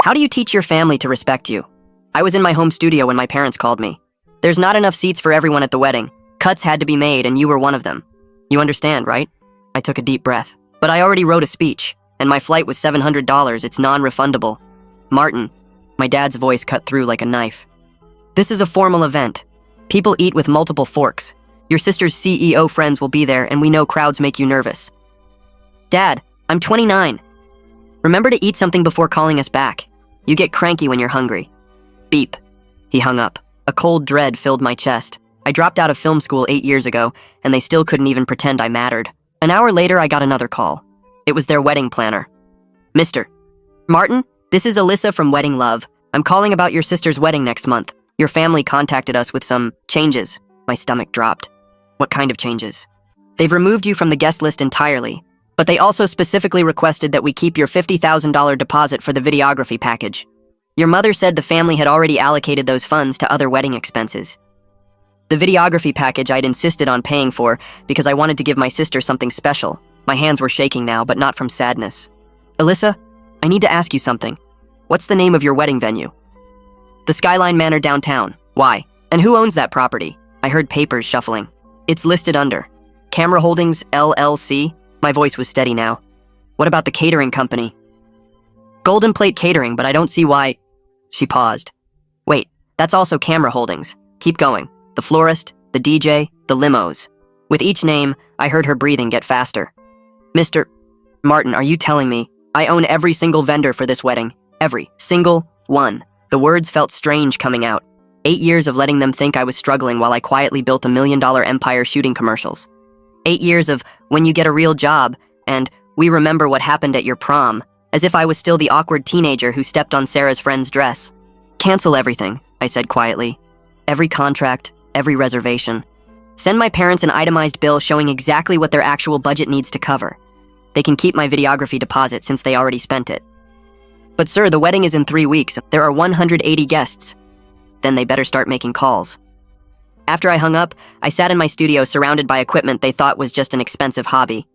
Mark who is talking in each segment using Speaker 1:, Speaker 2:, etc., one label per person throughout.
Speaker 1: How do you teach your family to respect you? I was in my home studio when my parents called me. There's not enough seats for everyone at the wedding. Cuts had to be made, and you were one of them. You understand, right? I took a deep breath. But I already wrote a speech, and my flight was $700. It's non-refundable. Martin, my dad's voice cut through like a knife. This is a formal event. People eat with multiple forks. Your sister's CEO friends will be there, and we know crowds make you nervous. Dad, I'm 29. Remember to eat something before calling us back. You get cranky when you're hungry. Beep. He hung up. A cold dread filled my chest. I dropped out of film school 8 years ago, and they still couldn't even pretend I mattered. An hour later, I got another call. It was their wedding planner. Mr. Martin, this is Alyssa from Wedding Love. I'm calling about your sister's wedding next month. Your family contacted us with some changes. My stomach dropped. What kind of changes? They've removed you from the guest list entirely, but they also specifically requested that we keep your $50,000 deposit for the videography package. Your mother said the family had already allocated those funds to other wedding expenses. The videography package I'd insisted on paying for because I wanted to give my sister something special. My hands were shaking now, but not from sadness. Alyssa, I need to ask you something. What's the name of your wedding venue? The Skyline Manor downtown. Why? And who owns that property? I heard papers shuffling. It's listed under Camera Holdings, LLC. My voice was steady now. What about the catering company? Golden Plate Catering, but I don't see why... She paused. Wait, that's also Camera Holdings. Keep going. The florist, the DJ, the limos. With each name, I heard her breathing get faster. Mr. Martin, are you telling me I own every single vendor for this wedding? Every single one. The words felt strange coming out. 8 years of letting them think I was struggling while I quietly built $1 million empire shooting commercials. 8 years of when you get a real job, and we remember what happened at your prom, as if I was still the awkward teenager who stepped on Sarah's friend's dress. Cancel everything, I said quietly. Every contract, every reservation. Send my parents an itemized bill showing exactly what their actual budget needs to cover. They can keep my videography deposit since they already spent it. But sir, the wedding is in 3 weeks. There are 180 guests. Then they better start making calls. After I hung up, I sat in my studio surrounded by equipment they thought was just an expensive hobby.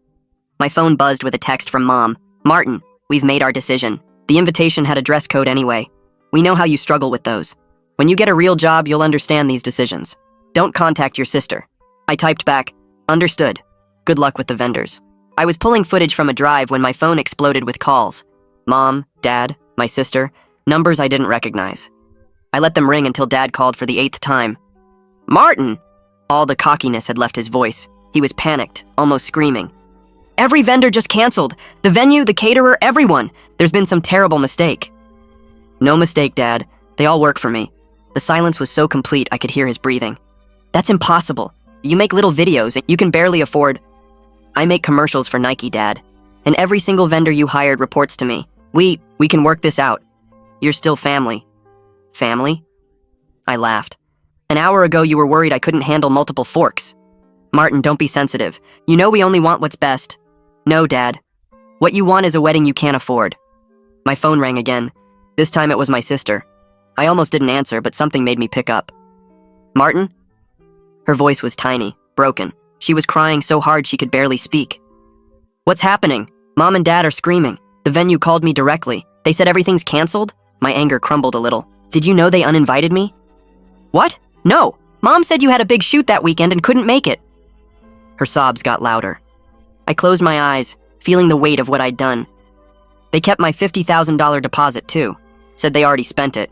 Speaker 1: My phone buzzed with a text from Mom. Martin, we've made our decision. The invitation had a dress code anyway. We know how you struggle with those. When you get a real job, you'll understand these decisions. Don't contact your sister. I typed back, understood. Good luck with the vendors. I was pulling footage from a drive when my phone exploded with calls. Mom, Dad, my sister, numbers I didn't recognize. I let them ring until Dad called for the 8th time. Martin! All the cockiness had left his voice. He was panicked, almost screaming. Every vendor just canceled. The venue, the caterer, everyone. There's been some terrible mistake. No mistake, Dad. They all work for me. The silence was so complete I could hear his breathing. That's impossible. You make little videos and you can barely afford... I make commercials for Nike, Dad. And every single vendor you hired reports to me. We can work this out. You're still family. Family? I laughed. An hour ago you were worried I couldn't handle multiple forks. Martin, don't be sensitive. You know we only want what's best. No, Dad. What you want is a wedding you can't afford. My phone rang again. This time it was my sister. I almost didn't answer, but something made me pick up. Martin? Her voice was tiny, broken. She was crying so hard she could barely speak. What's happening? Mom and Dad are screaming. The venue called me directly. They said everything's canceled? My anger crumbled a little. Did you know they uninvited me? What? No. Mom said you had a big shoot that weekend and couldn't make it. Her sobs got louder. I closed my eyes, feeling the weight of what I'd done. They kept my $50,000 deposit too. Said they already spent it.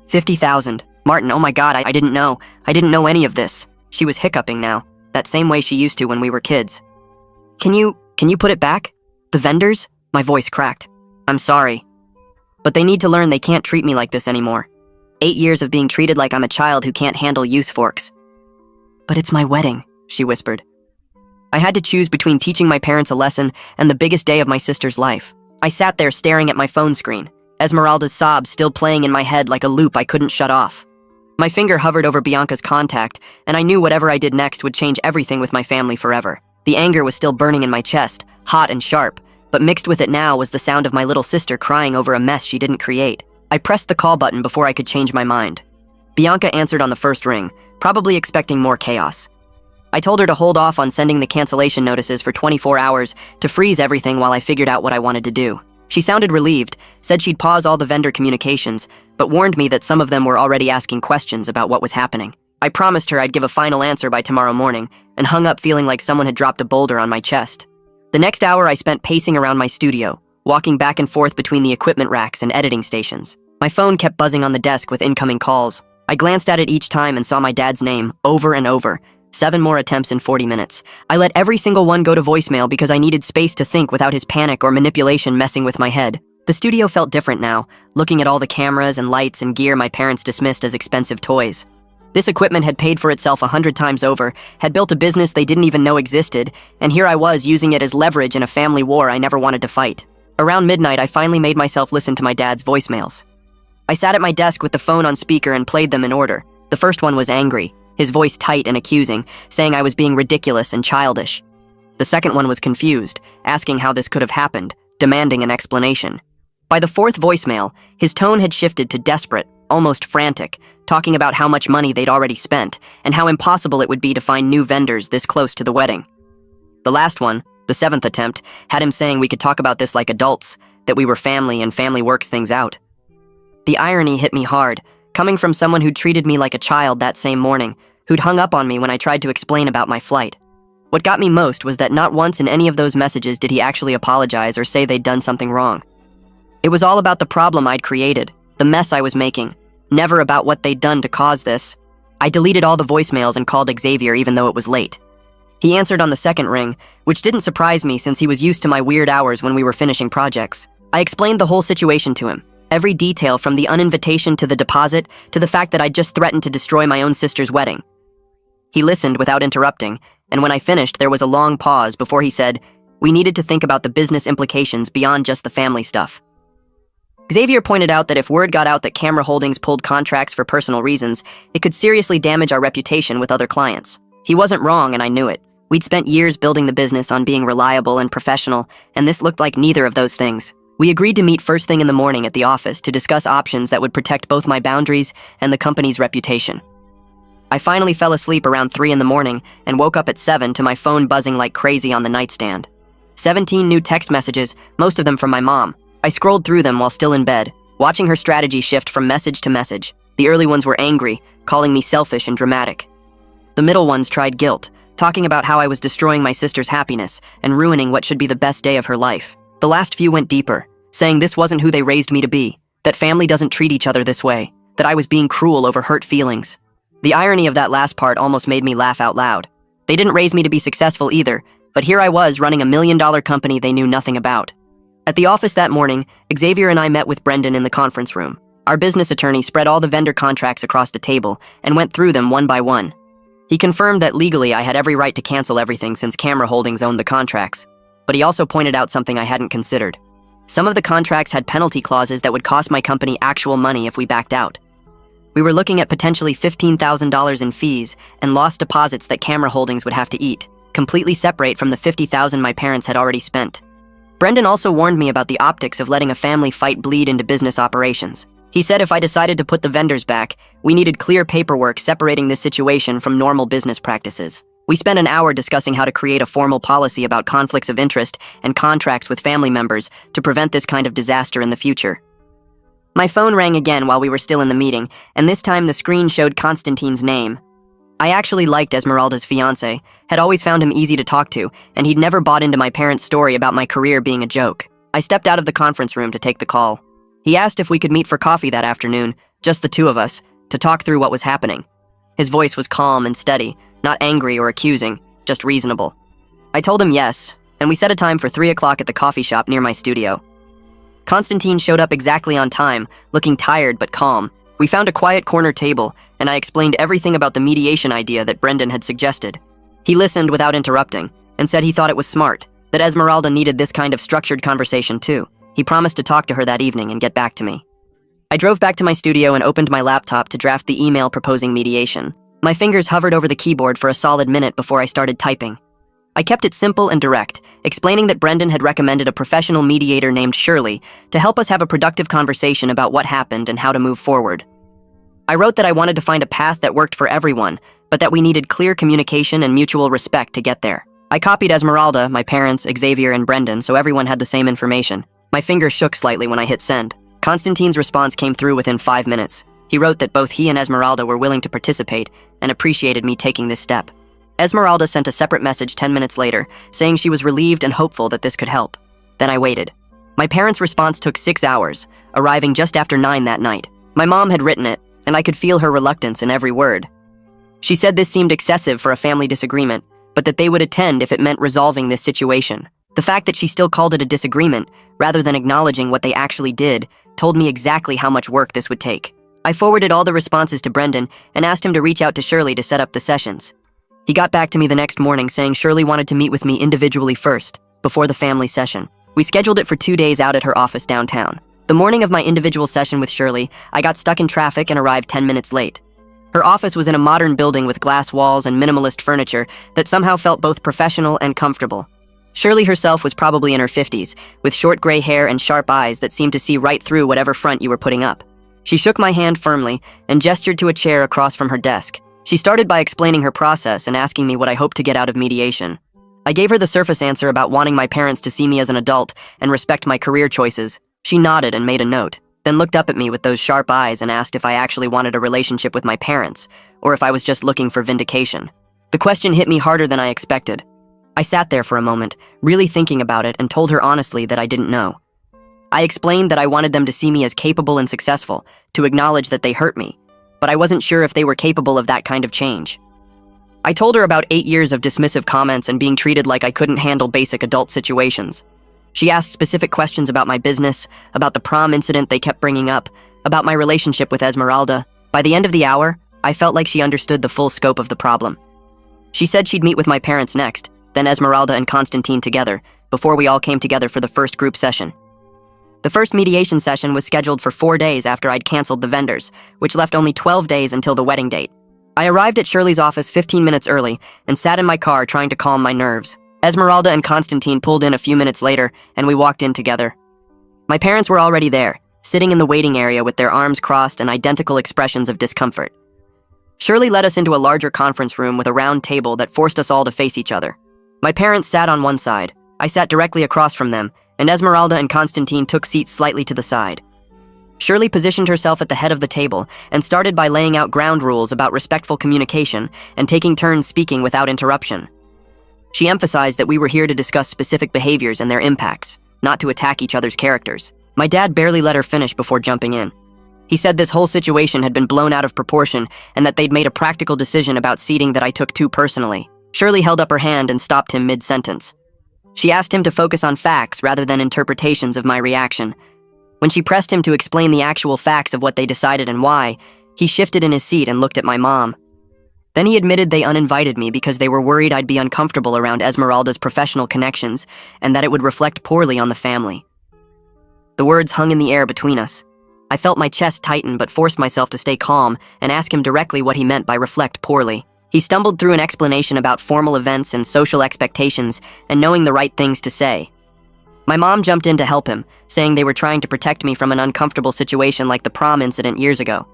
Speaker 1: $50,000. Martin, oh my God, I didn't know. I didn't know any of this. She was hiccuping now, that same way she used to when we were kids. Can you put it back? The vendors? My voice cracked. I'm sorry. But they need to learn they can't treat me like this anymore. 8 years of being treated like I'm a child who can't handle use forks. But it's my wedding, she whispered. I had to choose between teaching my parents a lesson and the biggest day of my sister's life. I sat there staring at my phone screen, Esmeralda's sobs still playing in my head like a loop I couldn't shut off. My finger hovered over Bianca's contact, and I knew whatever I did next would change everything with my family forever. The anger was still burning in my chest, hot and sharp, but mixed with it now was the sound of my little sister crying over a mess she didn't create. I pressed the call button before I could change my mind. Bianca answered on the first ring, probably expecting more chaos. I told her to hold off on sending the cancellation notices for 24 hours to freeze everything while I figured out what I wanted to do. She sounded relieved, said she'd pause all the vendor communications, but warned me that some of them were already asking questions about what was happening. I promised her I'd give a final answer by tomorrow morning, and hung up feeling like someone had dropped a boulder on my chest. The next hour I spent pacing around my studio, walking back and forth between the equipment racks and editing stations. My phone kept buzzing on the desk with incoming calls. I glanced at it each time and saw my dad's name over and over. 7 more attempts in 40 minutes. I let every single one go to voicemail because I needed space to think without his panic or manipulation messing with my head. The studio felt different now, looking at all the cameras and lights and gear my parents dismissed as expensive toys. This equipment had paid for itself 100 times over, had built a business they didn't even know existed, and here I was using it as leverage in a family war I never wanted to fight. Around midnight, I finally made myself listen to my dad's voicemails. I sat at my desk with the phone on speaker and played them in order. The first one was angry, his voice tight and accusing, saying I was being ridiculous and childish. The second one was confused, asking how this could have happened, demanding an explanation. By the fourth voicemail, his tone had shifted to desperate, almost frantic, talking about how much money they'd already spent and how impossible it would be to find new vendors this close to the wedding. The last one, the 7th attempt, had him saying we could talk about this like adults, that we were family and family works things out. The irony hit me hard, coming from someone who'd treated me like a child that same morning, who'd hung up on me when I tried to explain about my flight. What got me most was that not once in any of those messages did he actually apologize or say they'd done something wrong. It was all about the problem I'd created, the mess I was making, never about what they'd done to cause this. I deleted all the voicemails and called Xavier even though it was late. He answered on the second ring, which didn't surprise me since he was used to my weird hours when we were finishing projects. I explained the whole situation to him. Every detail from the uninvitation to the deposit to the fact that I'd just threatened to destroy my own sister's wedding. He listened without interrupting, and when I finished, there was a long pause before he said, we needed to think about the business implications beyond just the family stuff. Xavier pointed out that if word got out that Camera Holdings pulled contracts for personal reasons, it could seriously damage our reputation with other clients. He wasn't wrong, and I knew it. We'd spent years building the business on being reliable and professional, and this looked like neither of those things. We agreed to meet first thing in the morning at the office to discuss options that would protect both my boundaries and the company's reputation. I finally fell asleep around 3 in the morning and woke up at 7 to my phone buzzing like crazy on the nightstand. 17 new text messages, most of them from my mom. I scrolled through them while still in bed, watching her strategy shift from message to message. The early ones were angry, calling me selfish and dramatic. The middle ones tried guilt, talking about how I was destroying my sister's happiness and ruining what should be the best day of her life. The last few went deeper, saying this wasn't who they raised me to be, that family doesn't treat each other this way, that I was being cruel over hurt feelings. The irony of that last part almost made me laugh out loud. They didn't raise me to be successful either, but here I was running a $1 million company they knew nothing about. At the office that morning, Xavier and I met with Brendan in the conference room. Our business attorney spread all the vendor contracts across the table and went through them one by one. He confirmed that legally I had every right to cancel everything since Camera Holdings owned the contracts, but he also pointed out something I hadn't considered. Some of the contracts had penalty clauses that would cost my company actual money if we backed out. We were looking at potentially $15,000 in fees and lost deposits that Camera Holdings would have to eat, completely separate from the $50,000 my parents had already spent. Brendan also warned me about the optics of letting a family fight bleed into business operations. He said if I decided to put the vendors back, we needed clear paperwork separating this situation from normal business practices. We spent an hour discussing how to create a formal policy about conflicts of interest and contracts with family members to prevent this kind of disaster in the future. My phone rang again while we were still in the meeting, and this time the screen showed Constantine's name. I actually liked Esmeralda's fiancé, had always found him easy to talk to, and he'd never bought into my parents' story about my career being a joke. I stepped out of the conference room to take the call. He asked if we could meet for coffee that afternoon, just the two of us, to talk through what was happening. His voice was calm and steady, not angry or accusing, just reasonable. I told him yes, and we set a time for 3 o'clock at the coffee shop near my studio. Constantine showed up exactly on time, looking tired but calm. We found a quiet corner table, and I explained everything about the mediation idea that Brendan had suggested. He listened without interrupting, and said he thought it was smart, that Esmeralda needed this kind of structured conversation too. He promised to talk to her that evening and get back to me. I drove back to my studio and opened my laptop to draft the email proposing mediation. My fingers hovered over the keyboard for a solid minute before I started typing. I kept it simple and direct, explaining that Brendan had recommended a professional mediator named Shirley to help us have a productive conversation about what happened and how to move forward. I wrote that I wanted to find a path that worked for everyone, but that we needed clear communication and mutual respect to get there. I copied Esmeralda, my parents, Xavier, and Brendan so everyone had the same information. My finger shook slightly when I hit send. Constantine's response came through within 5 minutes. He wrote that both he and Esmeralda were willing to participate and appreciated me taking this step. Esmeralda sent a separate message 10 minutes later, saying she was relieved and hopeful that this could help. Then I waited. My parents' response took 6 hours, arriving just after 9 that night. My mom had written it, and I could feel her reluctance in every word. She said this seemed excessive for a family disagreement, but that they would attend if it meant resolving this situation. The fact that she still called it a disagreement, rather than acknowledging what they actually did, told me exactly how much work this would take. I forwarded all the responses to Brendan and asked him to reach out to Shirley to set up the sessions. He got back to me the next morning saying Shirley wanted to meet with me individually first, before the family session. We scheduled it for 2 days out at her office downtown. The morning of my individual session with Shirley, I got stuck in traffic and arrived 10 minutes late. Her office was in a modern building with glass walls and minimalist furniture that somehow felt both professional and comfortable. Shirley herself was probably in her 50s, with short gray hair and sharp eyes that seemed to see right through whatever front you were putting up. She shook my hand firmly and gestured to a chair across from her desk. She started by explaining her process and asking me what I hoped to get out of mediation. I gave her the surface answer about wanting my parents to see me as an adult and respect my career choices. She nodded and made a note, then looked up at me with those sharp eyes and asked if I actually wanted a relationship with my parents, or if I was just looking for vindication. The question hit me harder than I expected. I sat there for a moment, really thinking about it, and told her honestly that I didn't know. I explained that I wanted them to see me as capable and successful, to acknowledge that they hurt me, but I wasn't sure if they were capable of that kind of change. I told her about 8 years of dismissive comments and being treated like I couldn't handle basic adult situations. She asked specific questions about my business, about the prom incident they kept bringing up, about my relationship with Esmeralda. By the end of the hour, I felt like she understood the full scope of the problem. She said she'd meet with my parents next, then Esmeralda and Constantine together, before we all came together for the first group session. The first mediation session was scheduled for 4 days after I'd canceled the vendors, which left only 12 days until the wedding date. I arrived at Shirley's office 15 minutes early and sat in my car trying to calm my nerves. Esmeralda and Constantine pulled in a few minutes later, and we walked in together. My parents were already there, sitting in the waiting area with their arms crossed and identical expressions of discomfort. Shirley led us into a larger conference room with a round table that forced us all to face each other. My parents sat on one side. I sat directly across from them, and Esmeralda and Constantine took seats slightly to the side. Shirley positioned herself at the head of the table and started by laying out ground rules about respectful communication and taking turns speaking without interruption. She emphasized that we were here to discuss specific behaviors and their impacts, not to attack each other's characters. My dad barely let her finish before jumping in. He said this whole situation had been blown out of proportion and that they'd made a practical decision about seating that I took too personally. Shirley held up her hand and stopped him mid-sentence. She asked him to focus on facts rather than interpretations of my reaction. When she pressed him to explain the actual facts of what they decided and why, he shifted in his seat and looked at my mom. Then he admitted they uninvited me because they were worried I'd be uncomfortable around Esmeralda's professional connections and that it would reflect poorly on the family. The words hung in the air between us. I felt my chest tighten but forced myself to stay calm and ask him directly what he meant by reflect poorly. He stumbled through an explanation about formal events and social expectations and knowing the right things to say. My mom jumped in to help him, saying they were trying to protect me from an uncomfortable situation like the prom incident years ago.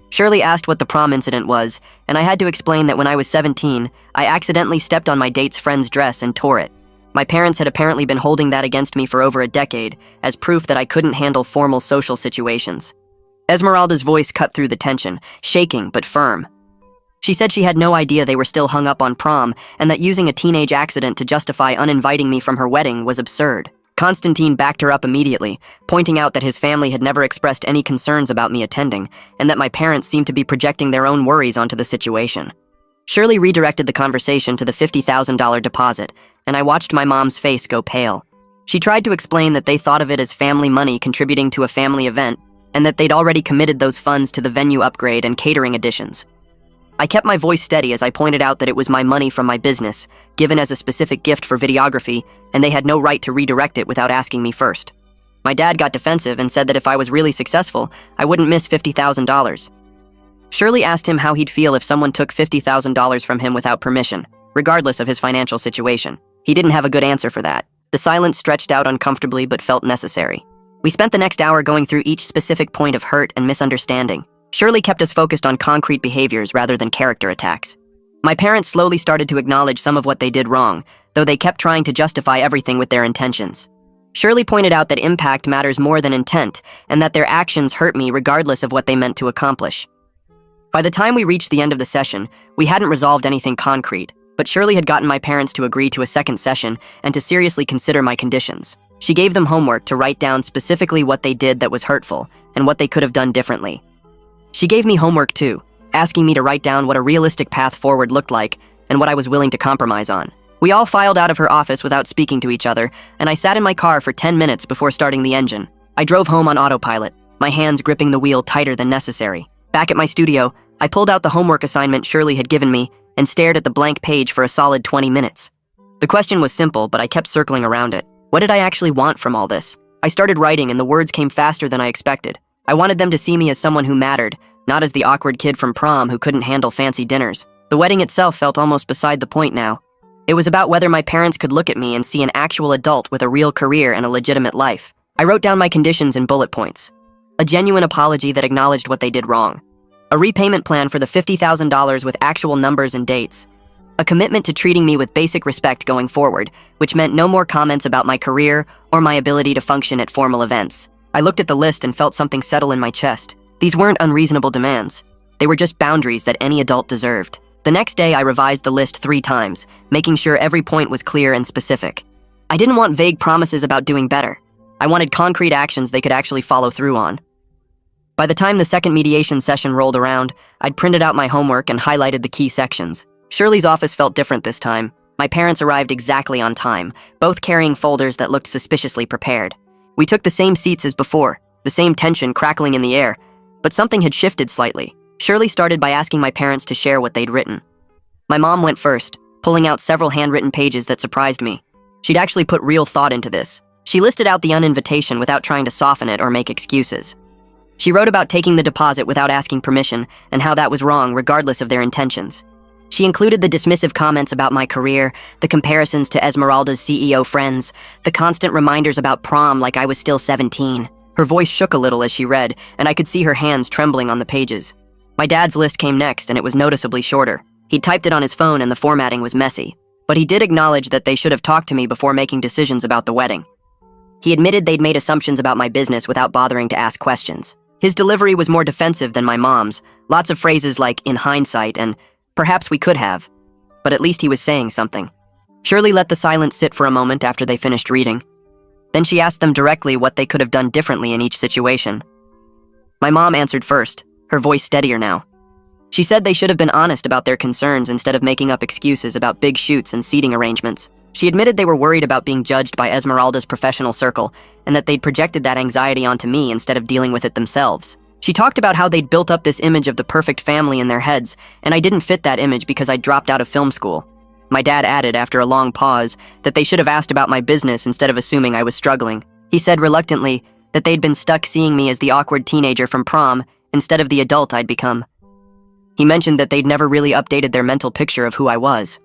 Speaker 1: Shirley asked what the prom incident was, and I had to explain that when I was 17, I accidentally stepped on my date's friend's dress and tore it. My parents had apparently been holding that against me for over a decade, as proof that I couldn't handle formal social situations. Esmeralda's voice cut through the tension, shaking but firm. She said she had no idea they were still hung up on prom, and that using a teenage accident to justify uninviting me from her wedding was absurd. Constantine backed her up immediately, pointing out that his family had never expressed any concerns about me attending, and that my parents seemed to be projecting their own worries onto the situation. Shirley redirected the conversation to the $50,000 deposit, and I watched my mom's face go pale. She tried to explain that they thought of it as family money contributing to a family event, and that they'd already committed those funds to the venue upgrade and catering additions. I kept my voice steady as I pointed out that it was my money from my business, given as a specific gift for videography, and they had no right to redirect it without asking me first. My dad got defensive and said that if I was really successful, I wouldn't miss $50,000. Shirley asked him how he'd feel if someone took $50,000 from him without permission, regardless of his financial situation. He didn't have a good answer for that. The silence stretched out uncomfortably but felt necessary. We spent the next hour going through each specific point of hurt and misunderstanding. Shirley kept us focused on concrete behaviors rather than character attacks. My parents slowly started to acknowledge some of what they did wrong, though they kept trying to justify everything with their intentions. Shirley pointed out that impact matters more than intent, and that their actions hurt me regardless of what they meant to accomplish. By the time we reached the end of the session, we hadn't resolved anything concrete, but Shirley had gotten my parents to agree to a second session and to seriously consider my conditions. She gave them homework to write down specifically what they did that was hurtful and what they could have done differently. She gave me homework too, asking me to write down what a realistic path forward looked like and what I was willing to compromise on. We all filed out of her office without speaking to each other, and I sat in my car for 10 minutes before starting the engine. I drove home on autopilot, my hands gripping the wheel tighter than necessary. Back at my studio, I pulled out the homework assignment Shirley had given me and stared at the blank page for a solid 20 minutes. The question was simple, but I kept circling around it. What did I actually want from all this? I started writing, and the words came faster than I expected. I wanted them to see me as someone who mattered, not as the awkward kid from prom who couldn't handle fancy dinners. The wedding itself felt almost beside the point now. It was about whether my parents could look at me and see an actual adult with a real career and a legitimate life. I wrote down my conditions in bullet points. A genuine apology that acknowledged what they did wrong. A repayment plan for the $50,000 with actual numbers and dates. A commitment to treating me with basic respect going forward, which meant no more comments about my career or my ability to function at formal events. I looked at the list and felt something settle in my chest. These weren't unreasonable demands. They were just boundaries that any adult deserved. The next day, I revised the list 3 times, making sure every point was clear and specific. I didn't want vague promises about doing better. I wanted concrete actions they could actually follow through on. By the time the second mediation session rolled around, I'd printed out my homework and highlighted the key sections. Shirley's office felt different this time. My parents arrived exactly on time, both carrying folders that looked suspiciously prepared. We took the same seats as before, the same tension crackling in the air, but something had shifted slightly. Shirley started by asking my parents to share what they'd written. My mom went first, pulling out several handwritten pages that surprised me. She'd actually put real thought into this. She listed out the uninvitation without trying to soften it or make excuses. She wrote about taking the deposit without asking permission and how that was wrong regardless of their intentions. She included the dismissive comments about my career, the comparisons to Esmeralda's CEO friends, the constant reminders about prom like I was still 17. Her voice shook a little as she read, and I could see her hands trembling on the pages. My dad's list came next, and it was noticeably shorter. He'd typed it on his phone and the formatting was messy. But he did acknowledge that they should have talked to me before making decisions about the wedding. He admitted they'd made assumptions about my business without bothering to ask questions. His delivery was more defensive than my mom's, lots of phrases like, in hindsight, and perhaps we could have. But at least he was saying something. Shirley let the silence sit for a moment after they finished reading. Then she asked them directly what they could have done differently in each situation. My mom answered first, her voice steadier now. She said they should have been honest about their concerns instead of making up excuses about big shoots and seating arrangements. She admitted they were worried about being judged by Esmeralda's professional circle and that they'd projected that anxiety onto me instead of dealing with it themselves. She talked about how they'd built up this image of the perfect family in their heads, and I didn't fit that image because I dropped out of film school. My dad added, after a long pause, that they should have asked about my business instead of assuming I was struggling. He said reluctantly that they'd been stuck seeing me as the awkward teenager from prom instead of the adult I'd become. He mentioned that they'd never really updated their mental picture of who I was.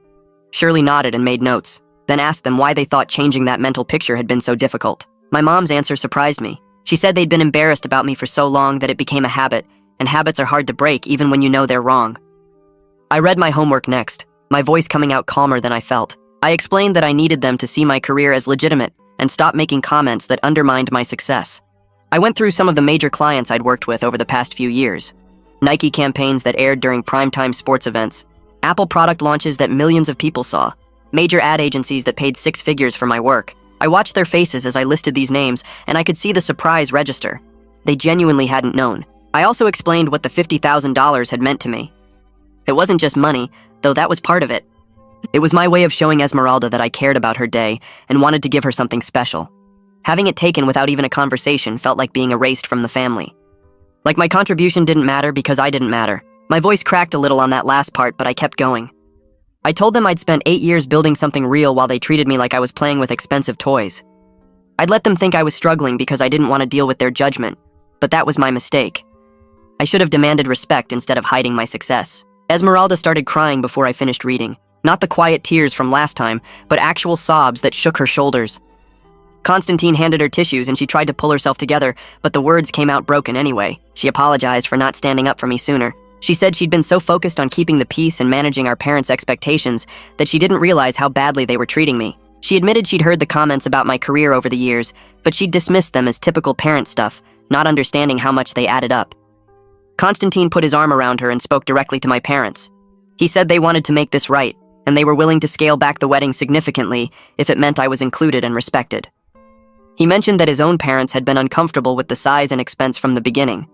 Speaker 1: Shirley nodded and made notes, then asked them why they thought changing that mental picture had been so difficult. My mom's answer surprised me. She said they'd been embarrassed about me for so long that it became a habit, and habits are hard to break even when you know they're wrong. I read my homework next, my voice coming out calmer than I felt. I explained that I needed them to see my career as legitimate and stop making comments that undermined my success. I went through some of the major clients I'd worked with over the past few years. Nike campaigns that aired during primetime sports events, Apple product launches that millions of people saw, major ad agencies that paid 6 figures for my work. I watched their faces as I listed these names, and I could see the surprise register. They genuinely hadn't known. I also explained what the $50,000 had meant to me. It wasn't just money, though that was part of it. It was my way of showing Esmeralda that I cared about her day and wanted to give her something special. Having it taken without even a conversation felt like being erased from the family. Like my contribution didn't matter because I didn't matter. My voice cracked a little on that last part, but I kept going. I told them I'd spent 8 years building something real while they treated me like I was playing with expensive toys. I'd let them think I was struggling because I didn't want to deal with their judgment, but that was my mistake. I should have demanded respect instead of hiding my success. Esmeralda started crying before I finished reading. Not the quiet tears from last time, but actual sobs that shook her shoulders. Constantine handed her tissues and she tried to pull herself together, but the words came out broken anyway. She apologized for not standing up for me sooner. She said she'd been so focused on keeping the peace and managing our parents' expectations that she didn't realize how badly they were treating me. She admitted she'd heard the comments about my career over the years, but she'd dismissed them as typical parent stuff, not understanding how much they added up. Constantine put his arm around her and spoke directly to my parents. He said they wanted to make this right, and they were willing to scale back the wedding significantly if it meant I was included and respected. He mentioned that his own parents had been uncomfortable with the size and expense from the beginning.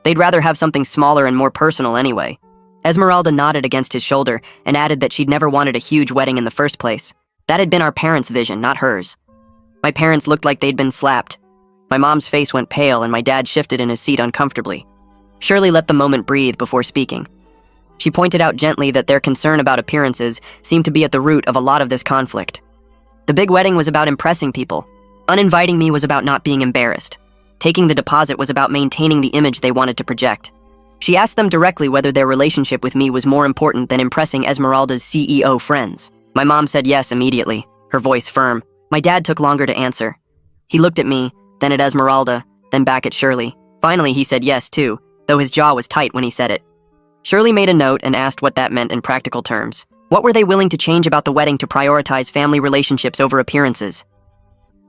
Speaker 1: They'd rather have something smaller and more personal anyway. Esmeralda nodded against his shoulder and added that she'd never wanted a huge wedding in the first place. That had been our parents' vision, not hers. My parents looked like they'd been slapped. My mom's face went pale and my dad shifted in his seat uncomfortably. Shirley let the moment breathe before speaking. She pointed out gently that their concern about appearances seemed to be at the root of a lot of this conflict. The big wedding was about impressing people. Uninviting me was about not being embarrassed. Taking the deposit was about maintaining the image they wanted to project. She asked them directly whether their relationship with me was more important than impressing Esmeralda's CEO friends. My mom said yes immediately, her voice firm. My dad took longer to answer. He looked at me, then at Esmeralda, then back at Shirley. Finally, he said yes too, though his jaw was tight when he said it. Shirley made a note and asked what that meant in practical terms. What were they willing to change about the wedding to prioritize family relationships over appearances?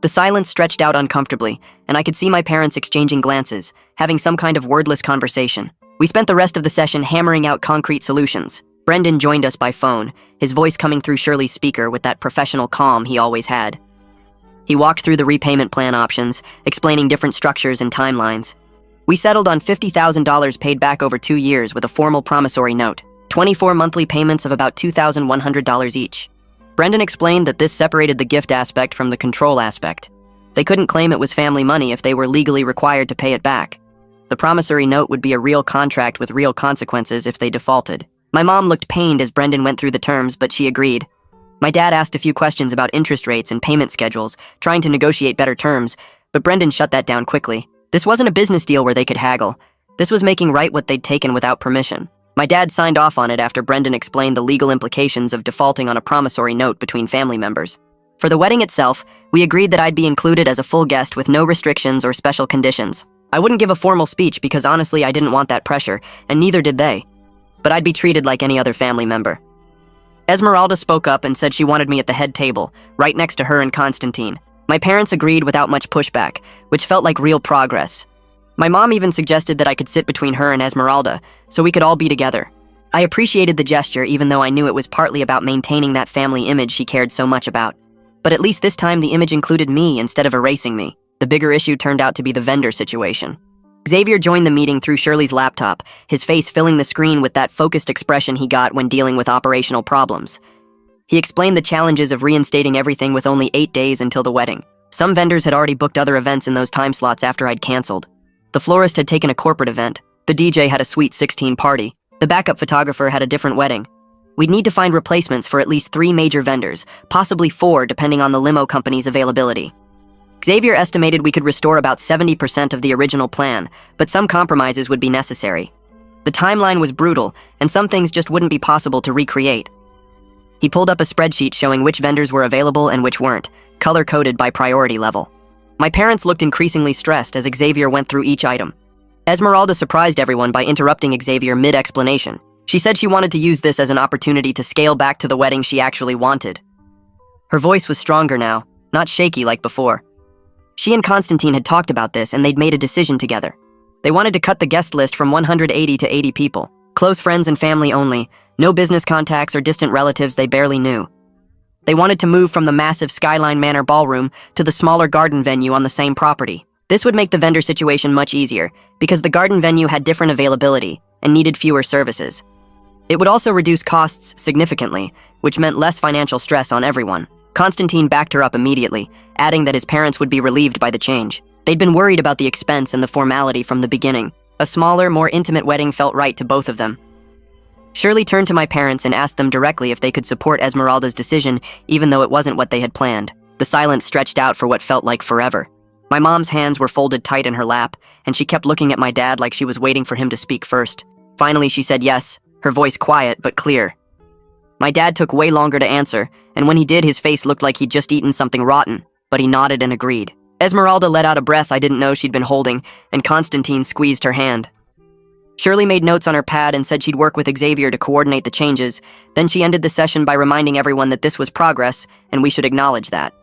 Speaker 1: The silence stretched out uncomfortably, and I could see my parents exchanging glances, having some kind of wordless conversation. We spent the rest of the session hammering out concrete solutions. Brendan joined us by phone, his voice coming through Shirley's speaker with that professional calm he always had. He walked through the repayment plan options, explaining different structures and timelines. We settled on $50,000 paid back over 2 years with a formal promissory note, 24 monthly payments of about $2,100 each. Brendan explained that this separated the gift aspect from the control aspect. They couldn't claim it was family money if they were legally required to pay it back. The promissory note would be a real contract with real consequences if they defaulted. My mom looked pained as Brendan went through the terms, but she agreed. My dad asked a few questions about interest rates and payment schedules, trying to negotiate better terms, but Brendan shut that down quickly. This wasn't a business deal where they could haggle. This was making right what they'd taken without permission. My dad signed off on it after Brendan explained the legal implications of defaulting on a promissory note between family members. For the wedding itself, we agreed that I'd be included as a full guest with no restrictions or special conditions. I wouldn't give a formal speech because honestly I didn't want that pressure, and neither did they. But I'd be treated like any other family member. Esmeralda spoke up and said she wanted me at the head table, right next to her and Constantine. My parents agreed without much pushback, which felt like real progress. My mom even suggested that I could sit between her and Esmeralda, so we could all be together. I appreciated the gesture even though I knew it was partly about maintaining that family image she cared so much about. But at least this time the image included me instead of erasing me. The bigger issue turned out to be the vendor situation. Xavier joined the meeting through Shirley's laptop, his face filling the screen with that focused expression he got when dealing with operational problems. He explained the challenges of reinstating everything with only 8 days until the wedding. Some vendors had already booked other events in those time slots after I'd canceled. The florist had taken a corporate event. The DJ had a Sweet 16 party. The backup photographer had a different wedding. We'd need to find replacements for at least 3 major vendors, possibly 4 depending on the limo company's availability. Xavier estimated we could restore about 70% of the original plan, but some compromises would be necessary. The timeline was brutal, and some things just wouldn't be possible to recreate. He pulled up a spreadsheet showing which vendors were available and which weren't, color-coded by priority level. My parents looked increasingly stressed as Xavier went through each item. Esmeralda surprised everyone by interrupting Xavier mid-explanation. She said she wanted to use this as an opportunity to scale back to the wedding she actually wanted. Her voice was stronger now, not shaky like before. She and Constantine had talked about this and they'd made a decision together. They wanted to cut the guest list from 180 to 80 people. Close friends and family only, no business contacts or distant relatives they barely knew. They wanted to move from the massive Skyline Manor ballroom to the smaller garden venue on the same property. This would make the vendor situation much easier, because the garden venue had different availability and needed fewer services. It would also reduce costs significantly, which meant less financial stress on everyone. Constantine backed her up immediately, adding that his parents would be relieved by the change. They'd been worried about the expense and the formality from the beginning. A smaller, more intimate wedding felt right to both of them. Shirley turned to my parents and asked them directly if they could support Esmeralda's decision, even though it wasn't what they had planned. The silence stretched out for what felt like forever. My mom's hands were folded tight in her lap, and she kept looking at my dad like she was waiting for him to speak first. Finally, she said yes, her voice quiet but clear. My dad took way longer to answer, and when he did, his face looked like he'd just eaten something rotten, but he nodded and agreed. Esmeralda let out a breath I didn't know she'd been holding, and Constantine squeezed her hand. Shirley made notes on her pad and said she'd work with Xavier to coordinate the changes. Then she ended the session by reminding everyone that this was progress, and we should acknowledge that.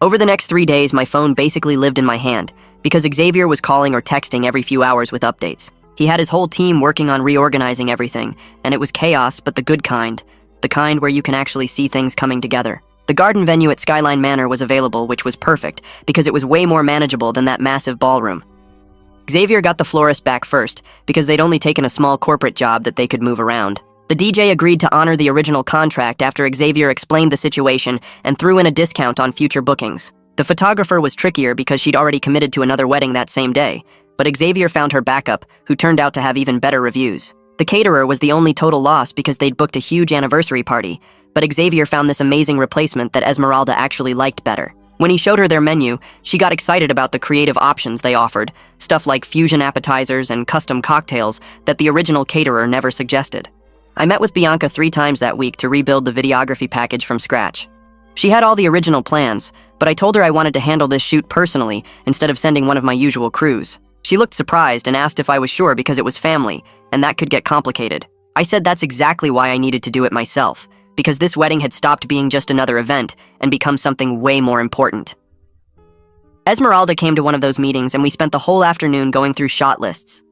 Speaker 1: Over the next 3 days, my phone basically lived in my hand, because Xavier was calling or texting every few hours with updates. He had his whole team working on reorganizing everything, and it was chaos, but the good kind. The kind where you can actually see things coming together. The garden venue at Skyline Manor was available, which was perfect, because it was way more manageable than that massive ballroom. Xavier got the florist back first, because they'd only taken a small corporate job that they could move around. The DJ agreed to honor the original contract after Xavier explained the situation and threw in a discount on future bookings. The photographer was trickier because she'd already committed to another wedding that same day, but Xavier found her backup, who turned out to have even better reviews. The caterer was the only total loss because they'd booked a huge anniversary party, but Xavier found this amazing replacement that Esmeralda actually liked better. When he showed her their menu, she got excited about the creative options they offered, stuff like fusion appetizers and custom cocktails that the original caterer never suggested. I met with Bianca 3 times that week to rebuild the videography package from scratch. She had all the original plans, but I told her I wanted to handle this shoot personally instead of sending one of my usual crews. She looked surprised and asked if I was sure because it was family, and that could get complicated. I said that's exactly why I needed to do it myself, because this wedding had stopped being just another event and become something way more important. Esmeralda came to one of those meetings and we spent the whole afternoon going through shot lists.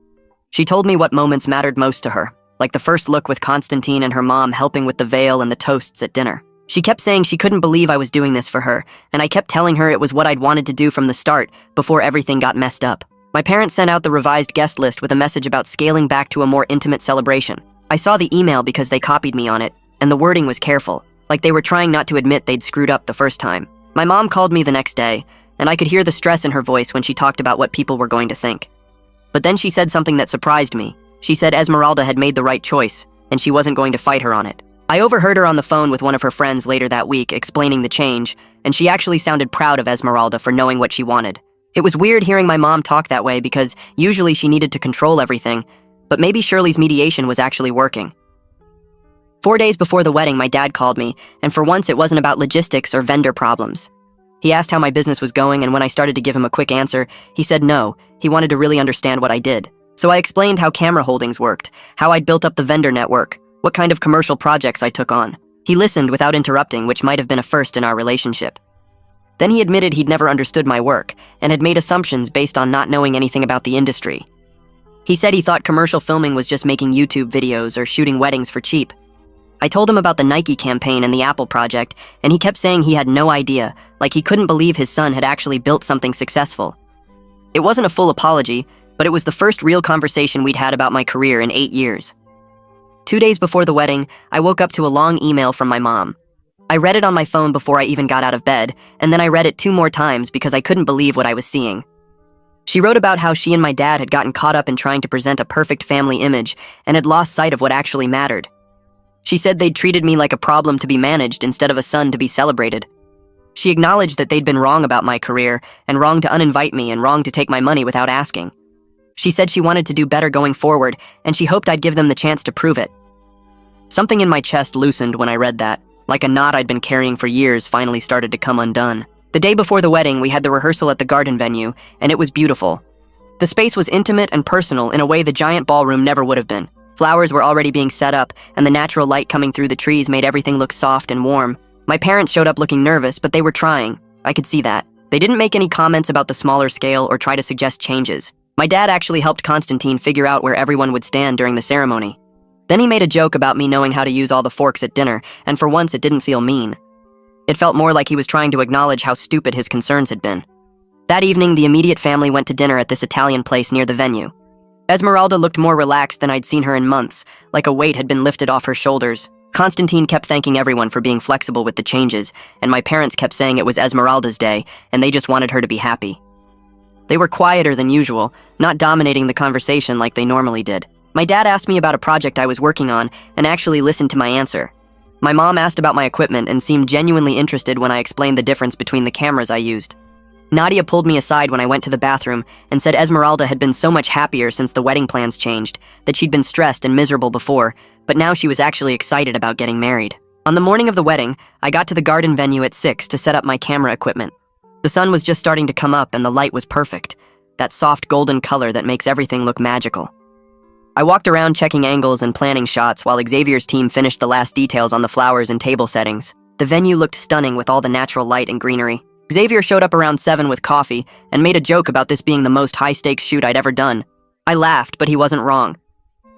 Speaker 1: She told me what moments mattered most to her, like the first look with Constantine and her mom helping with the veil and the toasts at dinner. She kept saying she couldn't believe I was doing this for her, and I kept telling her it was what I'd wanted to do from the start before everything got messed up. My parents sent out the revised guest list with a message about scaling back to a more intimate celebration. I saw the email because they copied me on it, and the wording was careful, like they were trying not to admit they'd screwed up the first time. My mom called me the next day, and I could hear the stress in her voice when she talked about what people were going to think. But then she said something that surprised me. She said Esmeralda had made the right choice, and she wasn't going to fight her on it. I overheard her on the phone with one of her friends later that week explaining the change, and she actually sounded proud of Esmeralda for knowing what she wanted. It was weird hearing my mom talk that way because usually she needed to control everything, but maybe Shirley's mediation was actually working. 4 days before the wedding, my dad called me, and for once it wasn't about logistics or vendor problems. He asked how my business was going, and when I started to give him a quick answer, he said no, he wanted to really understand what I did. So I explained how camera holdings worked, how I'd built up the vendor network, what kind of commercial projects I took on. He listened without interrupting, which might have been a first in our relationship. Then he admitted he'd never understood my work, and had made assumptions based on not knowing anything about the industry. He said he thought commercial filming was just making YouTube videos or shooting weddings for cheap. I told him about the Nike campaign and the Apple project, and he kept saying he had no idea, like he couldn't believe his son had actually built something successful. It wasn't a full apology, but it was the first real conversation we'd had about my career in 8 years. 2 days before the wedding, I woke up to a long email from my mom. I read it on my phone before I even got out of bed, and then I read it 2 more times because I couldn't believe what I was seeing. She wrote about how she and my dad had gotten caught up in trying to present a perfect family image and had lost sight of what actually mattered. She said they'd treated me like a problem to be managed instead of a son to be celebrated. She acknowledged that they'd been wrong about my career, and wrong to uninvite me and wrong to take my money without asking. She said she wanted to do better going forward, and she hoped I'd give them the chance to prove it. Something in my chest loosened when I read that, like a knot I'd been carrying for years finally started to come undone. The day before the wedding, we had the rehearsal at the garden venue, and it was beautiful. The space was intimate and personal in a way the giant ballroom never would have been. Flowers were already being set up, and the natural light coming through the trees made everything look soft and warm. My parents showed up looking nervous, but they were trying. I could see that. They didn't make any comments about the smaller scale or try to suggest changes. My dad actually helped Constantine figure out where everyone would stand during the ceremony. Then he made a joke about me knowing how to use all the forks at dinner, and for once it didn't feel mean. It felt more like he was trying to acknowledge how stupid his concerns had been. That evening, the immediate family went to dinner at this Italian place near the venue. Esmeralda looked more relaxed than I'd seen her in months, like a weight had been lifted off her shoulders. Constantine kept thanking everyone for being flexible with the changes, and my parents kept saying it was Esmeralda's day, and they just wanted her to be happy. They were quieter than usual, not dominating the conversation like they normally did. My dad asked me about a project I was working on, and actually listened to my answer. My mom asked about my equipment and seemed genuinely interested when I explained the difference between the cameras I used. Nadia pulled me aside when I went to the bathroom and said Esmeralda had been so much happier since the wedding plans changed, that she'd been stressed and miserable before, but now she was actually excited about getting married. On the morning of the wedding, I got to the garden venue at 6 to set up my camera equipment. The sun was just starting to come up and the light was perfect, that soft golden color that makes everything look magical. I walked around checking angles and planning shots while Xavier's team finished the last details on the flowers and table settings. The venue looked stunning with all the natural light and greenery. Xavier showed up around 7 with coffee and made a joke about this being the most high-stakes shoot I'd ever done. I laughed, but he wasn't wrong.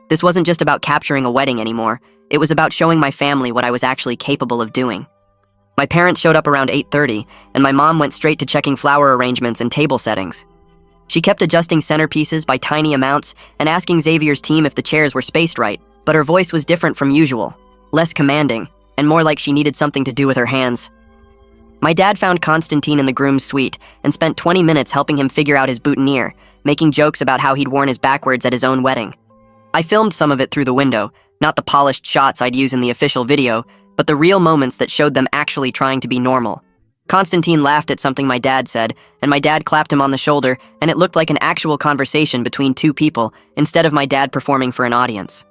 Speaker 1: This wasn't just about capturing a wedding anymore. It was about showing my family what I was actually capable of doing. My parents showed up around 8:30, and my mom went straight to checking flower arrangements and table settings. She kept adjusting centerpieces by tiny amounts and asking Xavier's team if the chairs were spaced right, but her voice was different from usual, less commanding, and more like she needed something to do with her hands. My dad found Constantine in the groom's suite and spent 20 minutes helping him figure out his boutonniere, making jokes about how he'd worn his backwards at his own wedding. I filmed some of it through the window, not the polished shots I'd use in the official video, but the real moments that showed them actually trying to be normal. Constantine laughed at something my dad said, and my dad clapped him on the shoulder, and it looked like an actual conversation between two people instead of my dad performing for an audience.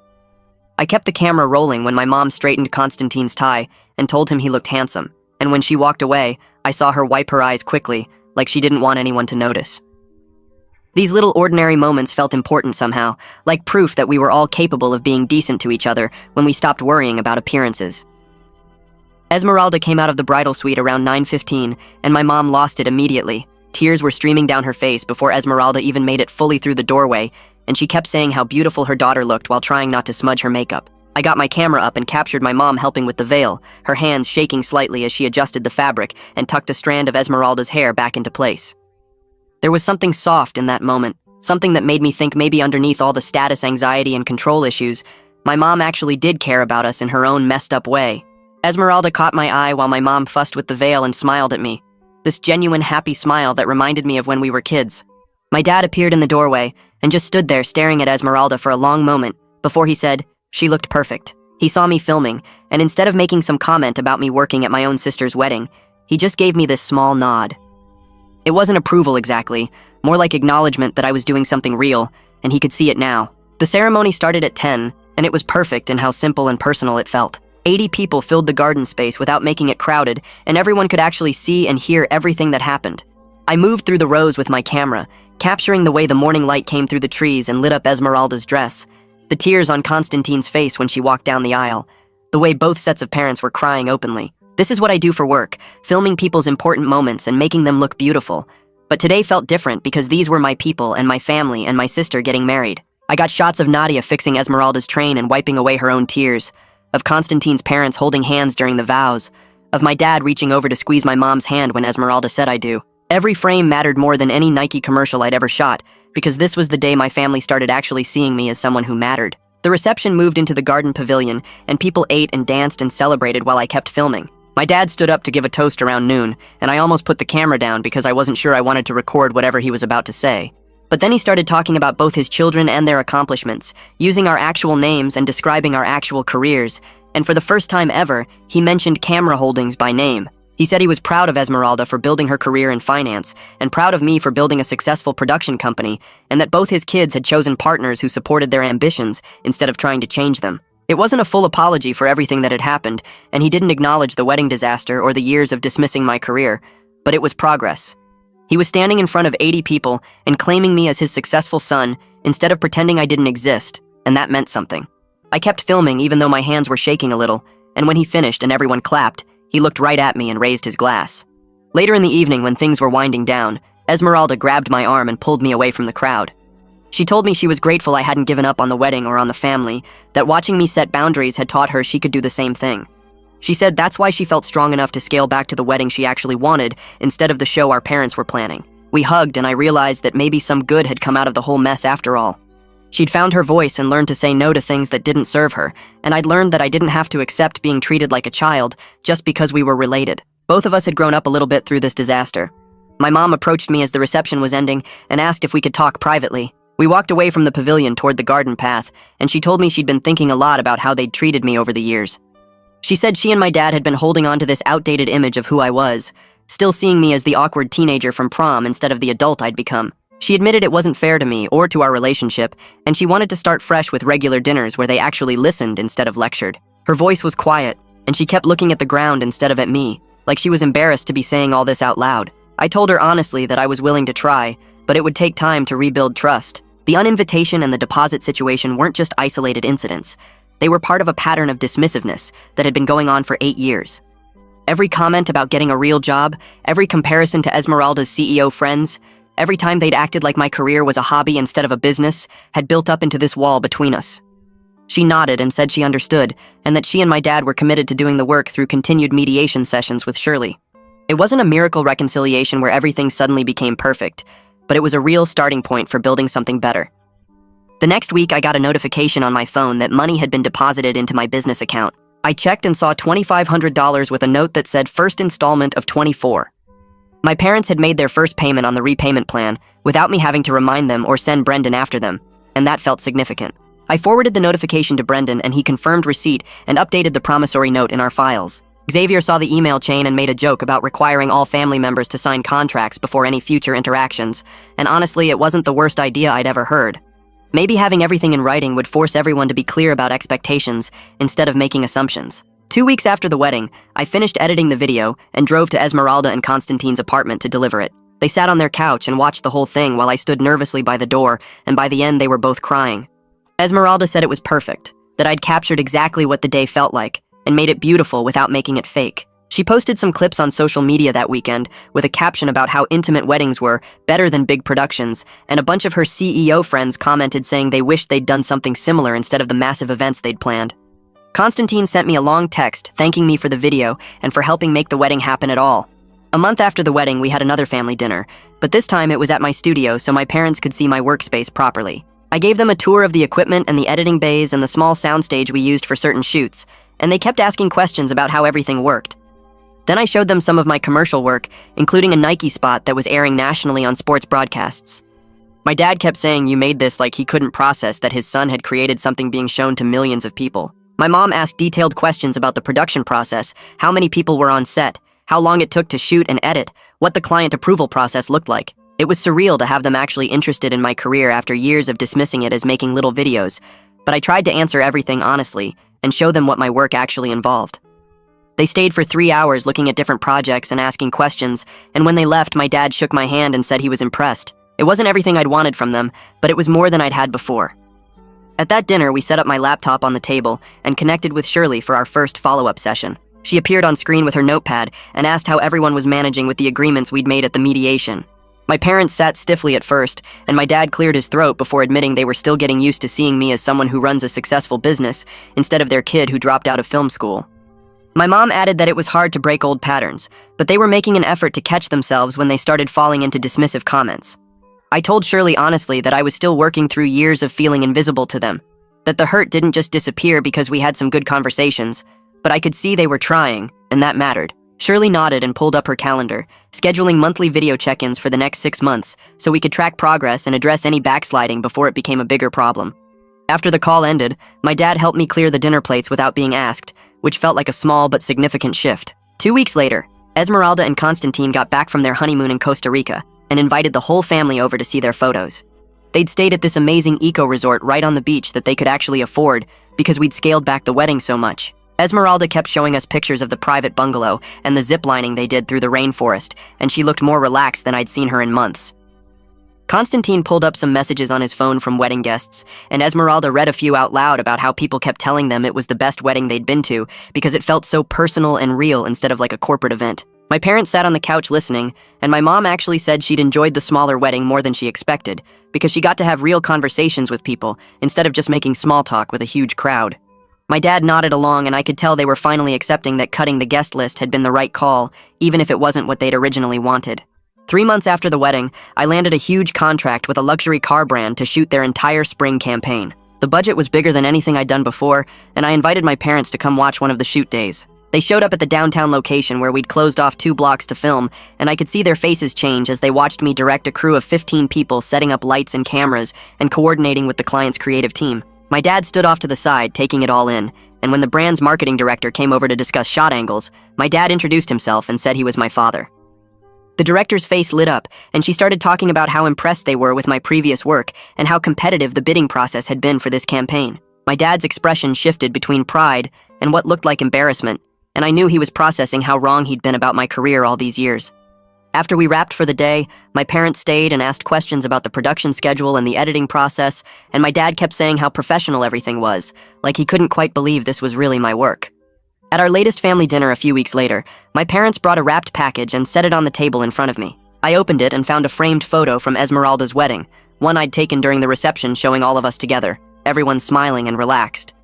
Speaker 1: I kept the camera rolling when my mom straightened Constantine's tie and told him he looked handsome, and when she walked away, I saw her wipe her eyes quickly, like she didn't want anyone to notice. These little ordinary moments felt important somehow, like proof that we were all capable of being decent to each other when we stopped worrying about appearances. Esmeralda came out of the bridal suite around 9:15, and my mom lost it immediately. Tears were streaming down her face before Esmeralda even made it fully through the doorway, and she kept saying how beautiful her daughter looked while trying not to smudge her makeup. I got my camera up and captured my mom helping with the veil, her hands shaking slightly as she adjusted the fabric and tucked a strand of Esmeralda's hair back into place. There was something soft in that moment, something that made me think maybe underneath all the status anxiety and control issues, my mom actually did care about us in her own messed up way. Esmeralda caught my eye while my mom fussed with the veil and smiled at me. This genuine, happy smile that reminded me of when we were kids. My dad appeared in the doorway and just stood there staring at Esmeralda for a long moment before he said, "She looked perfect." He saw me filming, and instead of making some comment about me working at my own sister's wedding, he just gave me this small nod. It wasn't approval exactly, more like acknowledgement that I was doing something real, and he could see it now. The ceremony started at 10, and it was perfect in how simple and personal it felt. 80 people filled the garden space without making it crowded, and everyone could actually see and hear everything that happened. I moved through the rows with my camera, capturing the way the morning light came through the trees and lit up Esmeralda's dress, the tears on Constantine's face when she walked down the aisle, the way both sets of parents were crying openly. This is what I do for work, filming people's important moments and making them look beautiful. But today felt different because these were my people and my family and my sister getting married. I got shots of Nadia fixing Esmeralda's train and wiping away her own tears, of Constantine's parents holding hands during the vows, of my dad reaching over to squeeze my mom's hand when Esmeralda said I do. Every frame mattered more than any Nike commercial I'd ever shot, because this was the day my family started actually seeing me as someone who mattered. The reception moved into the garden pavilion, and people ate and danced and celebrated while I kept filming. My dad stood up to give a toast around noon, and I almost put the camera down because I wasn't sure I wanted to record whatever he was about to say. But then he started talking about both his children and their accomplishments, using our actual names and describing our actual careers, and for the first time ever, he mentioned Camera Holdings by name. He said he was proud of Esmeralda for building her career in finance, and proud of me for building a successful production company, and that both his kids had chosen partners who supported their ambitions instead of trying to change them. It wasn't a full apology for everything that had happened, and he didn't acknowledge the wedding disaster or the years of dismissing my career, but it was progress. He was standing in front of 80 people and claiming me as his successful son instead of pretending I didn't exist, and that meant something. I kept filming even though my hands were shaking a little, and when he finished and everyone clapped, he looked right at me and raised his glass. Later in the evening, when things were winding down, Esmeralda grabbed my arm and pulled me away from the crowd. She told me she was grateful I hadn't given up on the wedding or on the family, that watching me set boundaries had taught her she could do the same thing. She said that's why she felt strong enough to scale back to the wedding she actually wanted instead of the show our parents were planning. We hugged, and I realized that maybe some good had come out of the whole mess after all. She'd found her voice and learned to say no to things that didn't serve her, and I'd learned that I didn't have to accept being treated like a child just because we were related. Both of us had grown up a little bit through this disaster. My mom approached me as the reception was ending and asked if we could talk privately. We walked away from the pavilion toward the garden path, and she told me she'd been thinking a lot about how they'd treated me over the years. She said she and my dad had been holding on to this outdated image of who I was, still seeing me as the awkward teenager from prom instead of the adult I'd become. She admitted it wasn't fair to me or to our relationship, and she wanted to start fresh with regular dinners where they actually listened instead of lectured. Her voice was quiet, and she kept looking at the ground instead of at me, like she was embarrassed to be saying all this out loud. I told her honestly that I was willing to try, but it would take time to rebuild trust. The uninvitation and the deposit situation weren't just isolated incidents. They were part of a pattern of dismissiveness that had been going on for 8 years. Every comment about getting a real job, every comparison to Esmeralda's CEO friends, every time they'd acted like my career was a hobby instead of a business, had built up into this wall between us. She nodded and said she understood, and that she and my dad were committed to doing the work through continued mediation sessions with Shirley. It wasn't a miracle reconciliation where everything suddenly became perfect, but it was a real starting point for building something better. The next week, I got a notification on my phone that money had been deposited into my business account. I checked and saw $2,500 with a note that said first installment of 24. My parents had made their first payment on the repayment plan without me having to remind them or send Brendan after them, and that felt significant. I forwarded the notification to Brendan, and he confirmed receipt and updated the promissory note in our files. Xavier saw the email chain and made a joke about requiring all family members to sign contracts before any future interactions, and honestly, it wasn't the worst idea I'd ever heard. Maybe having everything in writing would force everyone to be clear about expectations instead of making assumptions. 2 weeks after the wedding, I finished editing the video and drove to Esmeralda and Constantine's apartment to deliver it. They sat on their couch and watched the whole thing while I stood nervously by the door, and by the end they were both crying. Esmeralda said it was perfect, that I'd captured exactly what the day felt like, and made it beautiful without making it fake. She posted some clips on social media that weekend with a caption about how intimate weddings were, better than big productions, and a bunch of her CEO friends commented saying they wished they'd done something similar instead of the massive events they'd planned. Constantine sent me a long text thanking me for the video and for helping make the wedding happen at all. A month after the wedding, we had another family dinner, but this time it was at my studio so my parents could see my workspace properly. I gave them a tour of the equipment and the editing bays and the small soundstage we used for certain shoots, and they kept asking questions about how everything worked. Then I showed them some of my commercial work, including a Nike spot that was airing nationally on sports broadcasts. My dad kept saying you made this like he couldn't process that his son had created something being shown to millions of people. My mom asked detailed questions about the production process, how many people were on set, how long it took to shoot and edit, what the client approval process looked like. It was surreal to have them actually interested in my career after years of dismissing it as making little videos, but I tried to answer everything honestly and show them what my work actually involved. They stayed for 3 hours looking at different projects and asking questions, and when they left, my dad shook my hand and said he was impressed. It wasn't everything I'd wanted from them, but it was more than I'd had before. At that dinner, we set up my laptop on the table and connected with Shirley for our first follow-up session. She appeared on screen with her notepad and asked how everyone was managing with the agreements we'd made at the mediation. My parents sat stiffly at first, and my dad cleared his throat before admitting they were still getting used to seeing me as someone who runs a successful business instead of their kid who dropped out of film school. My mom added that it was hard to break old patterns, but they were making an effort to catch themselves when they started falling into dismissive comments. I told Shirley honestly that I was still working through years of feeling invisible to them, that the hurt didn't just disappear because we had some good conversations, but I could see they were trying, and that mattered. Shirley nodded and pulled up her calendar, scheduling monthly video check-ins for the next 6 months so we could track progress and address any backsliding before it became a bigger problem. After the call ended, my dad helped me clear the dinner plates without being asked, which felt like a small but significant shift. 2 weeks later, Esmeralda and Constantine got back from their honeymoon in Costa Rica and invited the whole family over to see their photos. They'd stayed at this amazing eco-resort right on the beach that they could actually afford because we'd scaled back the wedding so much. Esmeralda kept showing us pictures of the private bungalow and the zip-lining they did through the rainforest, and she looked more relaxed than I'd seen her in months. Constantine pulled up some messages on his phone from wedding guests, and Esmeralda read a few out loud about how people kept telling them it was the best wedding they'd been to because it felt so personal and real instead of like a corporate event. My parents sat on the couch listening, and my mom actually said she'd enjoyed the smaller wedding more than she expected because she got to have real conversations with people instead of just making small talk with a huge crowd. My dad nodded along, and I could tell they were finally accepting that cutting the guest list had been the right call, even if it wasn't what they'd originally wanted. 3 months after the wedding, I landed a huge contract with a luxury car brand to shoot their entire spring campaign. The budget was bigger than anything I'd done before, and I invited my parents to come watch one of the shoot days. They showed up at the downtown location where we'd closed off 2 blocks to film, and I could see their faces change as they watched me direct a crew of 15 people setting up lights and cameras and coordinating with the client's creative team. My dad stood off to the side, taking it all in, and when the brand's marketing director came over to discuss shot angles, my dad introduced himself and said he was my father. The director's face lit up, and she started talking about how impressed they were with my previous work and how competitive the bidding process had been for this campaign. My dad's expression shifted between pride and what looked like embarrassment, and I knew he was processing how wrong he'd been about my career all these years. After we wrapped for the day, my parents stayed and asked questions about the production schedule and the editing process, and my dad kept saying how professional everything was, like he couldn't quite believe this was really my work. At our latest family dinner a few weeks later, my parents brought a wrapped package and set it on the table in front of me. I opened it and found a framed photo from Esmeralda's wedding, one I'd taken during the reception showing all of us together, everyone smiling and relaxed.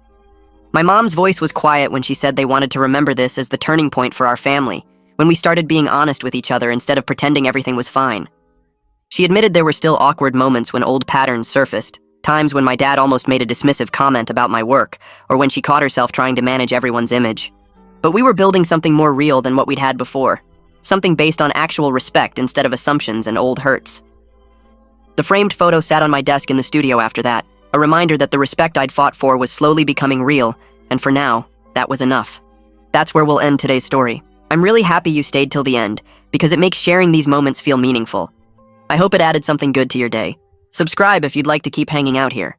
Speaker 1: My mom's voice was quiet when she said they wanted to remember this as the turning point for our family, when we started being honest with each other instead of pretending everything was fine. She admitted there were still awkward moments when old patterns surfaced, times when my dad almost made a dismissive comment about my work, or when she caught herself trying to manage everyone's image. But we were building something more real than what we'd had before, something based on actual respect instead of assumptions and old hurts. The framed photo sat on my desk in the studio after that, a reminder that the respect I'd fought for was slowly becoming real, and for now, that was enough. That's where we'll end today's story. I'm really happy you stayed till the end, because it makes sharing these moments feel meaningful. I hope it added something good to your day. Subscribe if you'd like to keep hanging out here.